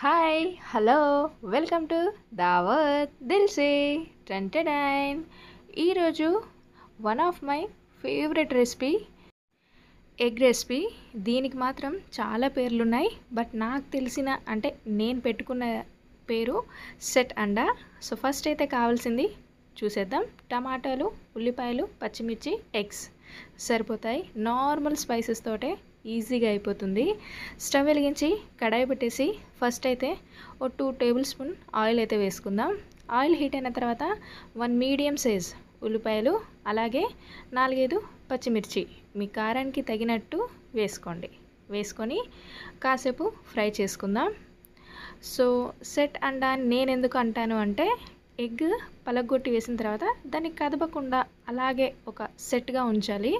Hi hello welcome to దావత్ దిల్సే టెంటెడైన్. ఈరోజు one of my favourite recipe egg recipe. దీనికి మాత్రం చాలా పేర్లు ఉన్నాయి, బట్ నాకు తెలిసిన అంటే నేను పెట్టుకున్న పేరు సెట్ అండా. సో ఫస్ట్ అయితే కావాల్సింది చూసేద్దాం. టమాటాలు, ఉల్లిపాయలు, పచ్చిమిర్చి, ఎగ్స్ సరిపోతాయి. నార్మల్ స్పైసెస్ తోటే ఈజీగా అయిపోతుంది. స్టవ్ వెలిగించి కడాయి పెట్టేసి ఫస్ట్ అయితే ఓ 2 టేబుల్ స్పూన్ ఆయిల్ అయితే వేసుకుందాం. ఆయిల్ హీట్ అయిన తర్వాత 1 మీడియం సైజ్ ఉల్లిపాయలు, అలాగే 4-5 పచ్చిమిర్చి మీ కారానికి తగినట్టు వేసుకోండి. వేసుకొని కాసేపు ఫ్రై చేసుకుందాం. సో సెట్ అండా నేను ఎందుకు అంటాను అంటే, ఎగ్ పలగొట్టి వేసిన తర్వాత దాన్ని కదపకుండా అలాగే ఒక సెట్గా ఉంచాలి.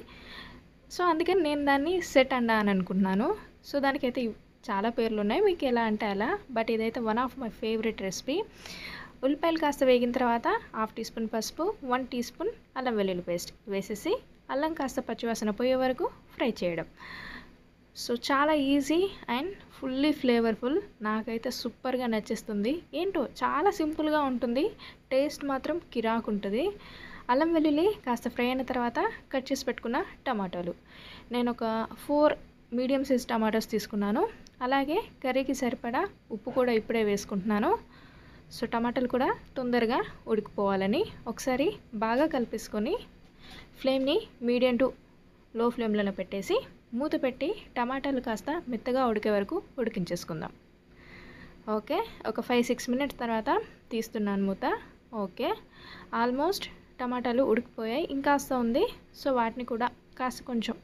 సో అందుకని నేను దాన్ని సెట్ అండా అని అనుకుంటున్నాను. సో దానికైతే చాలా పేర్లు ఉన్నాయి, మీకు ఎలా అంటే అలా, బట్ ఇదైతే one of my favourite recipe. ఉల్లిపాయలు కాస్త వేగిన తర్వాత 1/2 టీ స్పూన్ పసుపు, 1 టీ స్పూన్ అల్లం వెల్లుల్లి పేస్ట్ వేసేసి అల్లం కాస్త పచ్చివాసన పోయే వరకు ఫ్రై చేయడం. సో చాలా ఈజీ అండ్ ఫుల్లీ ఫ్లేవర్ఫుల్. నాకైతే సూపర్గా నచ్చేస్తుంది. ఏంటో చాలా సింపుల్గా ఉంటుంది, టేస్ట్ మాత్రం కిరాకు ఉంటుంది. అల్లం వెల్లుల్లి కాస్త ఫ్రై అయిన తర్వాత కట్ చేసి పెట్టుకున్న టమాటాలు, నేను ఒక 4 మీడియం సైజ్ టమాటోస్ తీసుకున్నాను. అలాగే కర్రీకి సరిపడా ఉప్పు కూడా ఇప్పుడే వేసుకుంటున్నాను. సో టమాటాలు కూడా తొందరగా ఉడికిపోవాలని ఒకసారి బాగా కలిపేసుకొని ఫ్లేమ్ని మీడియం టు లో ఫ్లేమ్లో పెట్టేసి మూత పెట్టి టమాటాలు కాస్త మెత్తగా ఉడికే వరకు ఉడికించేసుకుందాం. ఓకే, ఒక 5-6 మినిట్స్ తర్వాత తీస్తున్నాను మూత. ఓకే, ఆల్మోస్ట్ టమాటాలు ఉడికిపోయాయి, ఇంకాస్త ఉంది. సో వాటిని కూడా కాస్త కొంచెం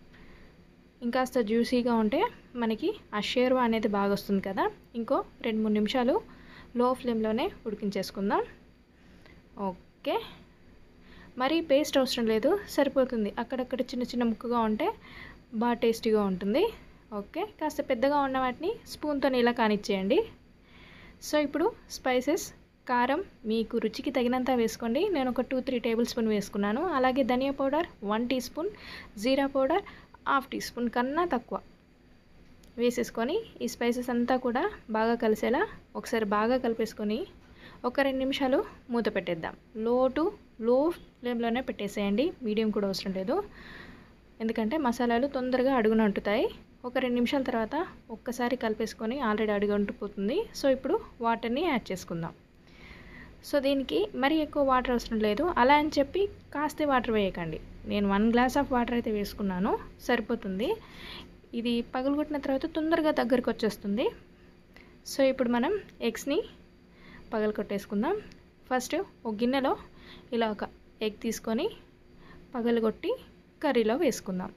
ఇంకాస్త జ్యూసీగా ఉంటే మనకి ఆ షేర్వా అనేది బాగా వస్తుంది కదా. ఇంకో 2-3 నిమిషాలు లో ఫ్లేమ్లోనే ఉడికించేసుకుందాం. ఓకే, మరీ పేస్ట్ అవసరం లేదు, సరిపోతుంది. అక్కడక్కడ చిన్న చిన్న ముక్కగా ఉంటే బాగా టేస్టీగా ఉంటుంది. ఓకే, కాస్త పెద్దగా ఉన్న వాటిని స్పూన్తో ఇలా కానిచ్చేయండి. సో ఇప్పుడు స్పైసెస్, కారం మీకు రుచికి తగినంత వేసుకోండి. నేను ఒక 2-3 టేబుల్ స్పూన్ వేసుకున్నాను. అలాగే ధనియా పౌడర్ 1 టీ స్పూన్, జీరా పౌడర్ 1/2 టీ స్పూన్ కన్నా తక్కువ వేసేసుకొని ఈ స్పైసెస్ అంతా కూడా బాగా కలిసేలా ఒకసారి బాగా కలిపేసుకొని ఒక 2 నిమిషాలు మూత పెట్టేద్దాం. లో ఫ్లేమ్లోనే పెట్టేసేయండి, మీడియం కూడా అవసరం లేదు, ఎందుకంటే మసాలాలు తొందరగా అడుగున అంటుతాయి. ఒక 2 నిమిషాల తర్వాత ఒక్కసారి కలిపేసుకొని ఆల్రెడీ అడుగు అంటుపోతుంది. సో ఇప్పుడు వాటర్ని యాడ్ చేసుకుందాం. సో దీనికి మరీ ఎక్కువ వాటర్ అవసరం లేదు, అలా అని చెప్పి కాస్త వాటర్ వేయకండి. నేను 1 గ్లాస్ ఆఫ్ వాటర్ అయితే వేసుకున్నాను, సరిపోతుంది. ఇది పగలగొట్టిన తర్వాత తొందరగా దగ్గరకు వచ్చేస్తుంది. సో ఇప్పుడు మనం ఎగ్స్ని పగలగొట్టేసుకుందాం. ఫస్ట్ ఒక గిన్నెలో ఇలా ఒక ఎగ్ తీసుకొని పగలగొట్టి కర్రీలో వేసుకుందాం.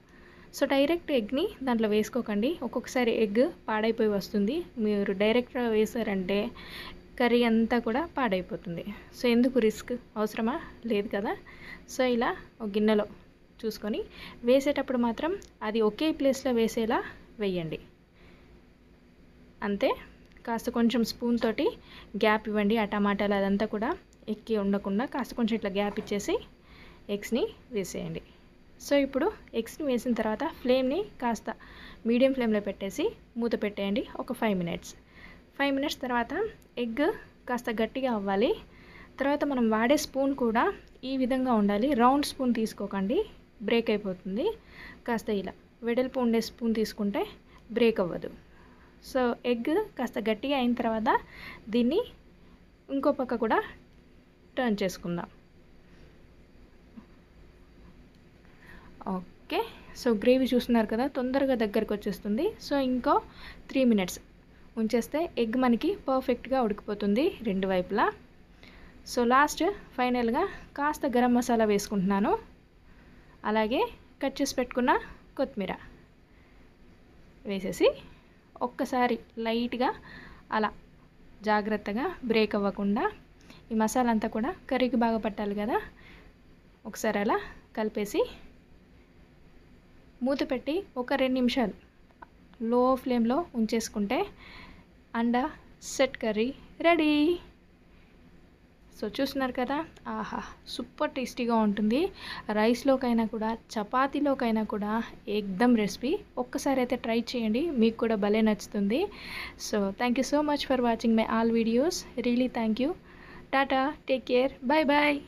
సో డైరెక్ట్ ఎగ్ని దాంట్లో వేసుకోకండి, ఒక్కొక్కసారి ఎగ్ పాడైపోయి వస్తుంది. మీరు డైరెక్ట్గా వేసారంటే కర్రీ అంతా కూడా పాడైపోతుంది. సో ఎందుకు రిస్క్, అవసరమా లేదు కదా. సో ఇలా ఒక గిన్నెలో చూసుకొని వేసేటప్పుడు మాత్రం అది ఒకే ప్లేస్లో వేసేలా వేయండి, అంతే. కాస్త కొంచెం స్పూన్ తోటి గ్యాప్ ఇవ్వండి, ఆ టమాటాలు అదంతా కూడా ఎక్కి ఉండకుండా కాస్త కొంచెం ఇట్లా గ్యాప్ ఇచ్చేసి ఎగ్స్ని వేసేయండి. సో ఇప్పుడు ఎగ్స్ని వేసిన తర్వాత ఫ్లేమ్ని కాస్త మీడియం ఫ్లేమ్లో పెట్టేసి మూత పెట్టేయండి ఒక 5 మినిట్స్. 5 మినిట్స్ తర్వాత ఎగ్ కాస్త గట్టిగా అవ్వాలి. తర్వాత మనం వాడే స్పూన్ కూడా ఈ విధంగా ఉండాలి, రౌండ్ స్పూన్ తీసుకోకండి, బ్రేక్ అయిపోతుంది. కాస్త ఇలా వెడల్పు ఉండే స్పూన్ తీసుకుంటే బ్రేక్ అవ్వదు. సో ఎగ్ కాస్త గట్టిగా అయిన తర్వాత దీన్ని ఇంకో పక్క కూడా టర్న్ చేసుకుందాం. ఓకే, సో గ్రేవీ చూస్తున్నారు కదా, తొందరగా దగ్గరకు వచ్చేస్తుంది. సో ఇంకో 3 మినిట్స్ ఉంచేస్తే ఎగ్ మనకి పర్ఫెక్ట్గా ఉడికిపోతుంది 2 వైపులా. సో లాస్ట్ ఫైనల్గా కాస్త గరం మసాలా వేసుకుంటున్నాను. అలాగే కట్ చేసి పెట్టుకున్న కొత్తిమీర వేసేసి ఒక్కసారి లైట్గా అలా జాగ్రత్తగా బ్రేక్ అవ్వకుండా ఈ మసాలా అంతా కూడా కర్రీకి బాగా పట్టాలి కదా, ఒకసారి అలా కలిపేసి మూత పెట్టి ఒక 2 నిమిషాలు లో ఫ్లేమ్లో ఉంచేసుకుంటే అండా సెట్ కర్రీ రెడీ. సో చూస్తున్నారు కదా, ఆహా సూపర్ టేస్టీగా ఉంటుంది. రైస్లోకైనా కూడా చపాతీలోకైనా కూడా ఎక్దమ్ రెసిపీ. ఒక్కసారి అయితే ట్రై చేయండి, మీకు కూడా భలే నచ్చుతుంది. So thank you so much for watching my all videos. Really thank you. Tata, take care, bye bye.